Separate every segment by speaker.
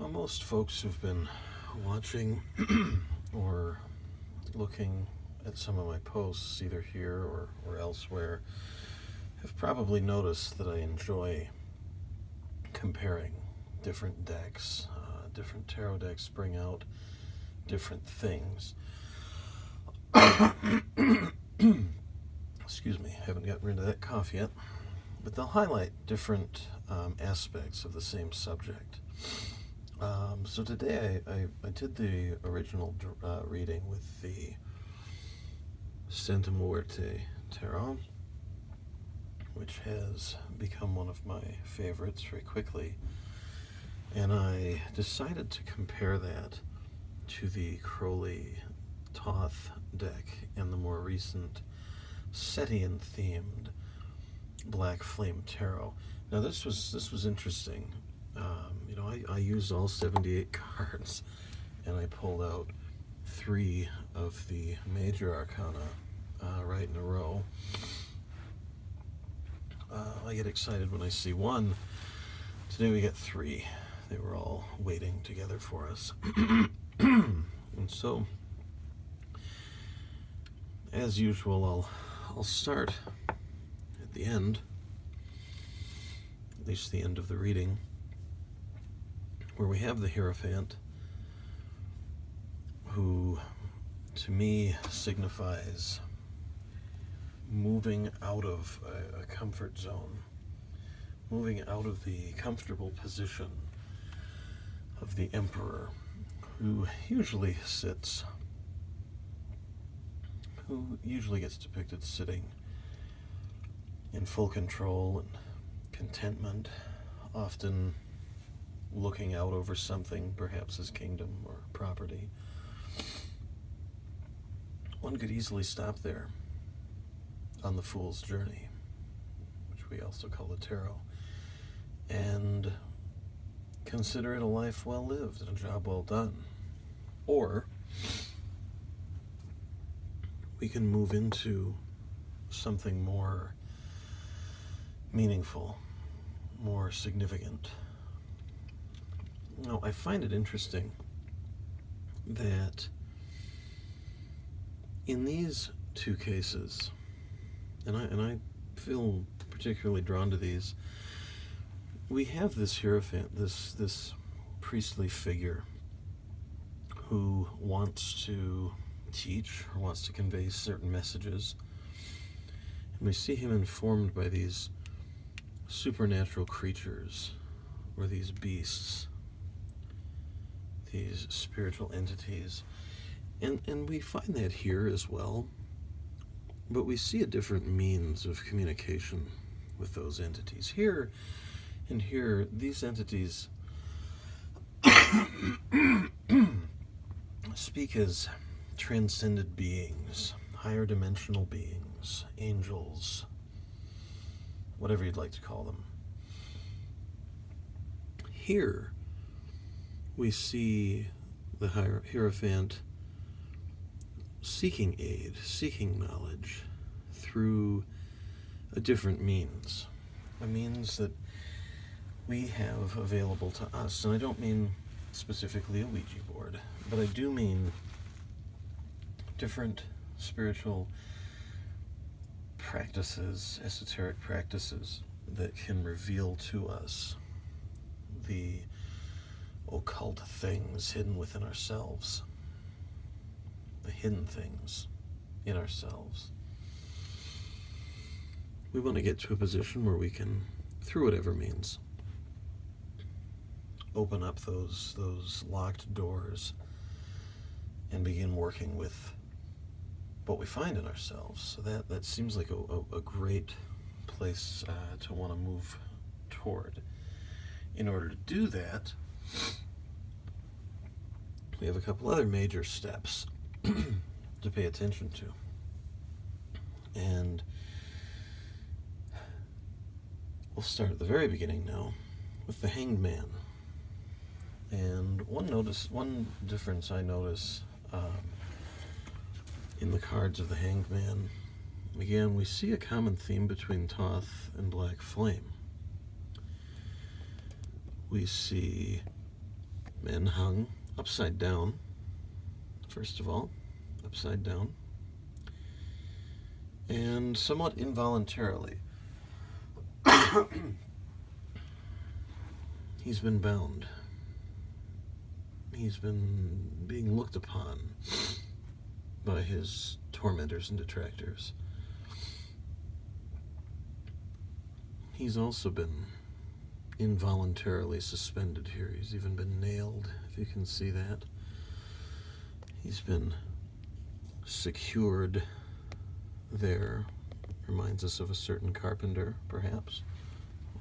Speaker 1: Well, most folks who've been watching or looking at some of my posts, either here or elsewhere, have probably noticed that I enjoy comparing different decks. Different tarot decks bring out different things. Excuse me, haven't gotten rid of that cough yet. But they'll highlight different aspects of the same subject. So today I did the original reading with the Muerte tarot, which has become one of my favorites very quickly. And I decided to compare that to the Crowley Thoth deck and the more recent Setian-themed Black Flame Tarot. Now this was interesting. I used all 78 cards, and I pulled out 3 of the major arcana right in a row. I get excited when I see one. Today we get 3. They were all waiting together for us. And so, as usual, I'll start at the end, at least the end of the reading, where we have the Hierophant, who to me signifies moving out of a comfort zone, moving out of the comfortable position of the Emperor, who usually gets depicted sitting in full control and contentment, often looking out over something, perhaps his kingdom or property. One could easily stop there on the Fool's Journey, which we also call the tarot, and consider it a life well lived and a job well done. Or we can move into something more meaningful, more significant. Now, I find it interesting that in these 2 cases, and I feel particularly drawn to these, we have this Hierophant, this priestly figure who wants to teach or wants to convey certain messages. And we see him informed by these supernatural creatures, or these beasts, these spiritual entities. And we find that here as well, but we see a different means of communication with those entities. Here, these entities speak as transcended beings, higher dimensional beings, angels, whatever you'd like to call them. Here, we see the Hierophant seeking aid, seeking knowledge through a different means, a means that we have available to us. And I don't mean specifically a Ouija board, but I do mean different spiritual practices, esoteric practices that can reveal to us the occult things hidden within ourselves, the hidden things in ourselves. We want to get to a position where we can, through whatever means, open up those locked doors and begin working with what we find in ourselves. So that seems like a great place to want to move toward. In order to do that, we have a couple other major steps to pay attention to. And we'll start at the very beginning now with the Hanged Man. And one difference I notice in the cards of the Hanged Man, again, we see a common theme between Thoth and Black Flame. We see Men hung upside down, first of all, upside down, and somewhat involuntarily. He's been bound. He's been being looked upon by his tormentors and detractors. He's also been involuntarily suspended here. He's even been nailed, if you can see that. He's been secured there. Reminds us of a certain carpenter, perhaps,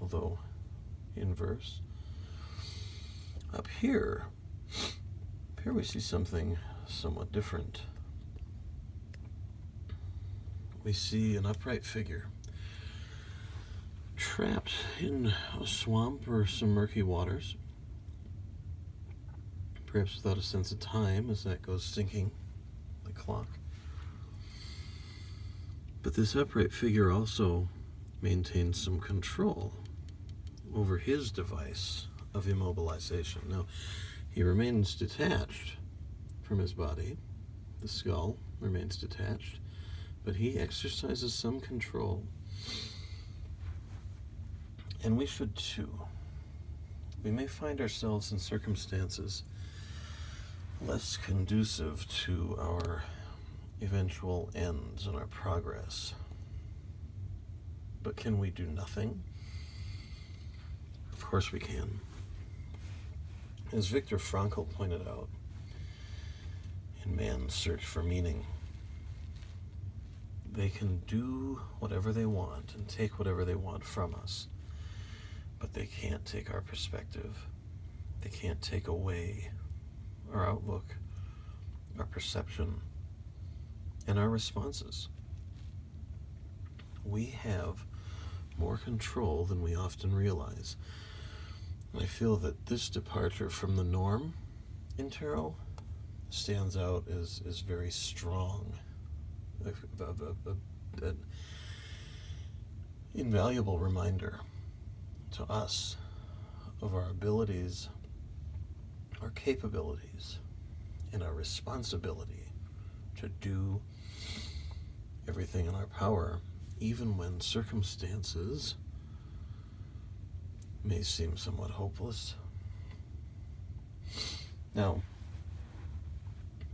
Speaker 1: although inverse. Up here we see something somewhat different. We see an upright figure trapped in a swamp or some murky waters, perhaps without a sense of time as that goes sinking, the clock. But this upright figure also maintains some control over his device of immobilization. Now, he remains detached from his body. The skull remains detached, but he exercises some control. And we should too. We may find ourselves in circumstances less conducive to our eventual ends and our progress. But can we do nothing? Of course we can. As Viktor Frankl pointed out in Man's Search for Meaning, they can do whatever they want and take whatever they want from us, but they can't take our perspective. They can't take away our outlook, our perception, and our responses. We have more control than we often realize. And I feel that this departure from the norm in tarot stands out as very strong, an invaluable reminder to us of our abilities, our capabilities, and our responsibility to do everything in our power, even when circumstances may seem somewhat hopeless. Now,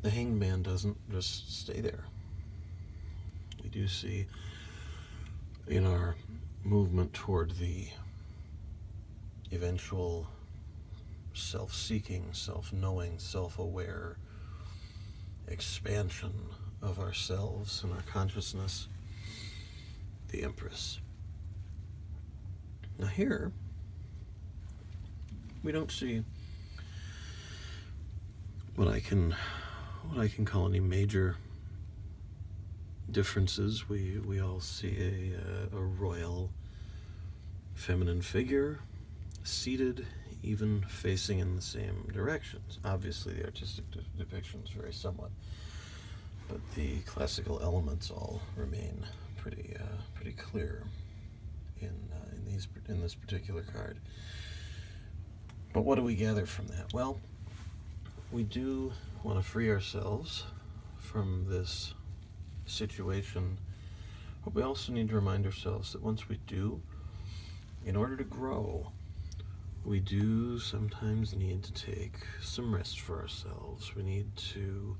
Speaker 1: the Hanged Man doesn't just stay there. We do see in our movement toward the eventual self-seeking, self-knowing, self-aware expansion of ourselves and our consciousness, the Empress. Now here, we don't see what I can call any major differences. We all see a royal feminine figure seated, even facing in the same directions. Obviously, the artistic depictions vary somewhat, but the classical elements all remain pretty clear in this particular card. But what do we gather from that? Well, we do want to free ourselves from this situation, but we also need to remind ourselves that once we do, in order to grow, we do sometimes need to take some rest for ourselves. We need to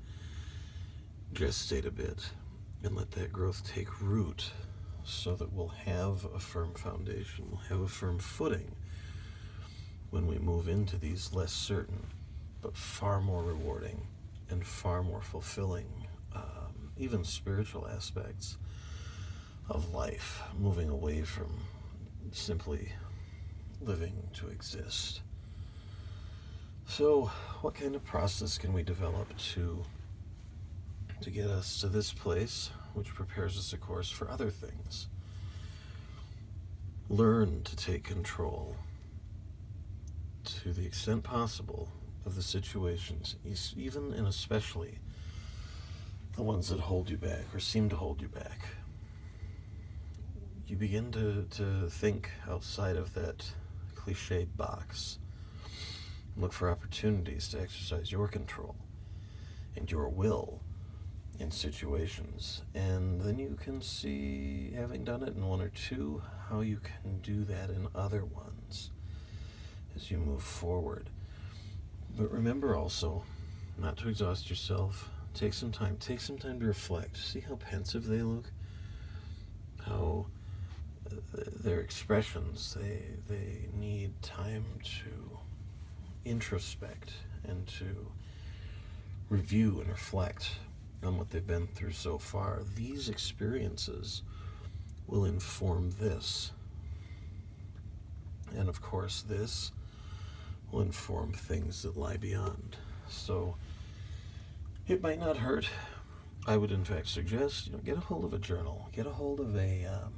Speaker 1: gestate a bit and let that growth take root so that we'll have a firm foundation, we'll have a firm footing when we move into these less certain but far more rewarding and far more fulfilling, even spiritual aspects of life, moving away from simply living to exist. So what kind of process can we develop to get us to this place, which prepares us, of course, for other things? Learn to take control to the extent possible of the situations, even and especially the ones that hold you back or seem to hold you back. You begin to think outside of that cliched box Look for opportunities to exercise your control and your will in situations. And then you can see, having done it in one or two, how you can do that in other ones as you move forward. But remember also not to exhaust yourself. Take some time to reflect. See how pensive they look, how their expressions, they need time to introspect and to review and reflect on what they've been through so far. These experiences will inform this. And of course, this will inform things that lie beyond. So it might not hurt. I would in fact suggest, get a hold of a journal, get a hold of a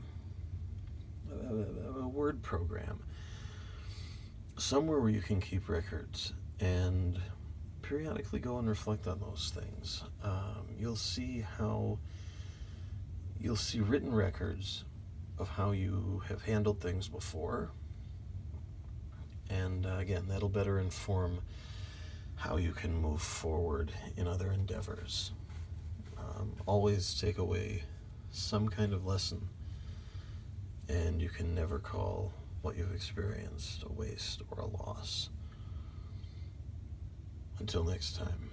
Speaker 1: word program, somewhere where you can keep records, and periodically go and reflect on those things. You'll see written records of how you have handled things before, and again, that'll better inform how you can move forward in other endeavors. Always take away some kind of lesson, and you can never call what you've experienced a waste or a loss. Until next time.